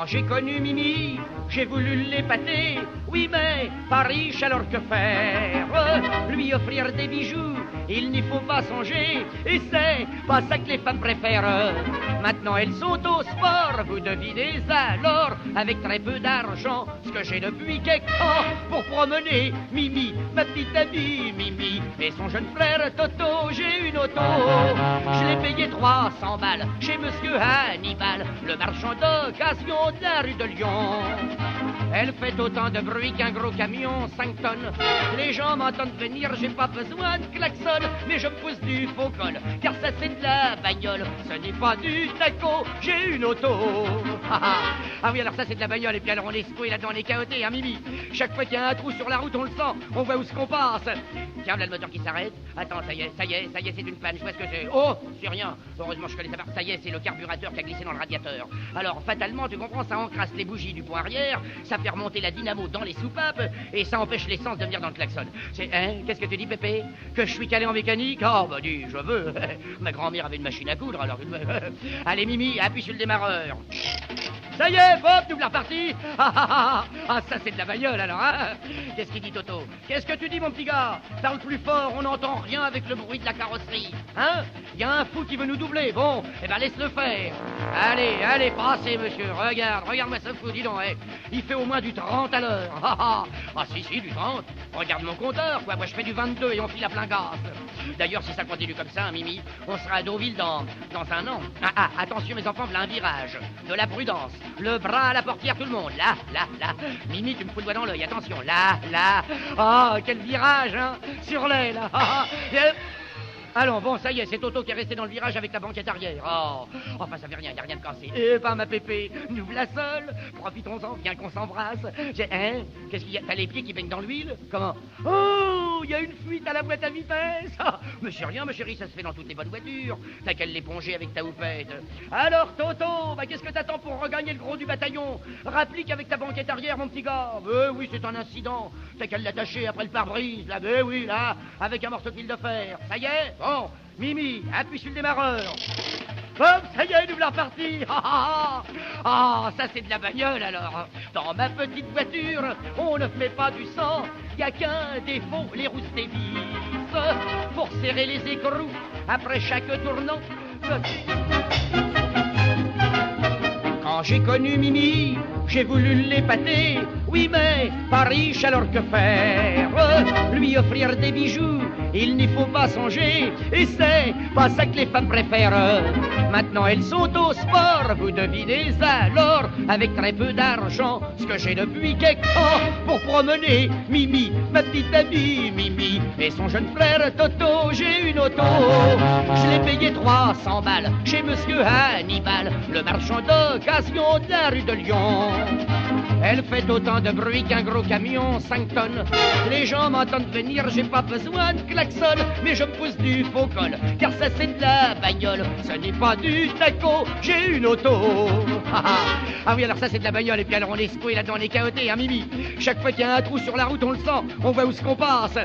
Quand j'ai connu Mimi, j'ai voulu l'épater. Oui, mais pas riche, alors que faire? Lui offrir des bijoux, il n'y faut pas songer. Et c'est pas ça que les femmes préfèrent. Maintenant elles sont au sport, vous devinez alors, avec très peu d'argent, ce que j'ai depuis quelque temps pour promener Mimi, ma petite amie Mimi, et son jeune frère Toto. J'ai une auto, je l'ai payé 300 balles chez Monsieur Hannibal, le marchand d'occasion de la rue de Lyon. Elle fait autant de bruit qu'un gros camion, 5 tonnes. Les gens m'entendent venir, j'ai pas besoin de klaxon, mais je me pousse du faux col, car ça c'est de la bagnole, ce n'est pas du taco, j'ai une auto. Ah oui, alors ça c'est de la bagnole, et puis alors on est secoué là-dedans, on est chaoté, hein Mimi. Chaque fois qu'il y a un trou sur la route, on le sent, on voit où ce qu'on passe. Tiens, là le moteur qui s'arrête. Attends, ça y est, c'est une panne, je vois ce que c'est. Oh, c'est rien, heureusement je connais ça. Ça y est, c'est le carburateur qui a glissé dans le radiateur. Alors, fatalement, tu comprends, ça encrasse les bougies du pont arrière, ça fait remonter la dynamo dans les soupapes, et ça empêche l'essence de venir dans le klaxon. C'est, hein, qu'est-ce que tu dis, Pépé? Que je suis calé en mécanique? Oh, bah dis, je veux. Ma grand-mère avait une machine à coudre, alors... Allez, Mimi, appuie sur le démarreur. Ça y est, Bob, double la repartie. Ah, ça c'est de la bagnole alors, hein? Qu'est-ce qu'il dit, Toto? Qu'est-ce que tu dis, mon petit gars? Parle plus fort, on n'entend rien avec le bruit de la carrosserie. Hein? Il y a un fou qui veut nous doubler. Bon, eh ben laisse-le faire. Allez, passez, monsieur. Regarde-moi ce fou, dis donc, eh. Il fait au moins du 30 à l'heure. Ah, si, du 30. Regarde mon compteur, quoi. Moi, je fais du 22 et on file à plein gaz. D'ailleurs, si ça continue comme ça, Mimi, on sera à Deauville dans un an. Attention, mes enfants, voilà un virage. De la prudence. Le bras à la portière, tout le monde. Là. Mimi, tu me fous le doigt dans l'œil. Attention, là. Oh, quel virage, hein. Sur l'aile. Allons, bon, ça y est, c'est Toto qui est resté dans le virage avec la banquette arrière. Oh, enfin, ça fait rien, y a rien de cassé. Eh ben, ma Pépé, nous voilà seuls. Profitons-en, viens qu'on s'embrasse. Hein? Qu'est-ce qu'il y a? T'as les pieds qui baignent dans l'huile? Comment? Oh, il y a une fuite à la boîte à vitesse. Mais c'est rien, ma chérie, ça se fait dans toutes les bonnes voitures. T'as qu'à l'éponger avec ta houppette. Alors, Toto, qu'est-ce que t'attends pour regagner le gros du bataillon? Rapplique avec ta banquette arrière, mon petit gars. Oui, c'est un incident. T'as qu'à l'attacher après le pare-brise, là. Oui, là, avec un morceau de fil de fer. Ça y est? Bon, Mimi, appuie sur le démarreur. Hop, ça y est, nous voilà repartis. Ça c'est de la bagnole alors. Dans ma petite voiture, on ne fait pas du sang. Y a qu'un défaut, les roues se dévissent pour serrer les écrous après chaque tournant. Quand j'ai connu Mimi, j'ai voulu l'épater. Oui, mais pas riche, alors que faire? Lui offrir des bijoux, il n'y faut pas songer. Et c'est pas ça que les femmes préfèrent. Maintenant elles sont au sport, vous devinez alors, avec très peu d'argent, ce que j'ai depuis quelque temps pour promener Mimi, ma petite amie Mimi, et son jeune frère Toto. J'ai une auto, je l'ai payé 300 balles chez Monsieur Hannibal, le marchand d'occasion de la rue de Lyon. Elle fait autant de bruit qu'un gros camion, 5 tonnes. Les gens m'entendent venir, j'ai pas besoin de klaxon, mais je me pousse du faux col, car ça c'est de la bagnole, ce n'est pas du taco, j'ai une auto. Ah oui, alors ça c'est de la bagnole, et puis alors on est secoué là-dedans, on est chaoté, hein Mimi. Chaque fois qu'il y a un trou sur la route, on le sent, on voit où ce qu'on passe.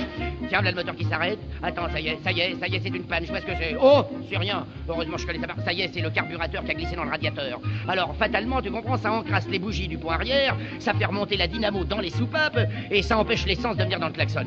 Tiens, là le moteur qui s'arrête. Attends, ça y est, c'est une panne, je vois ce que c'est. Oh, c'est rien, heureusement je connais ça. Ça y est, c'est le carburateur qui a glissé dans le radiateur. Alors, fatalement, tu comprends, ça encrasse les bougies du pont arrière, ça fait remonter la dynamo dans les soupapes, et ça empêche l'essence de venir dans le klaxon.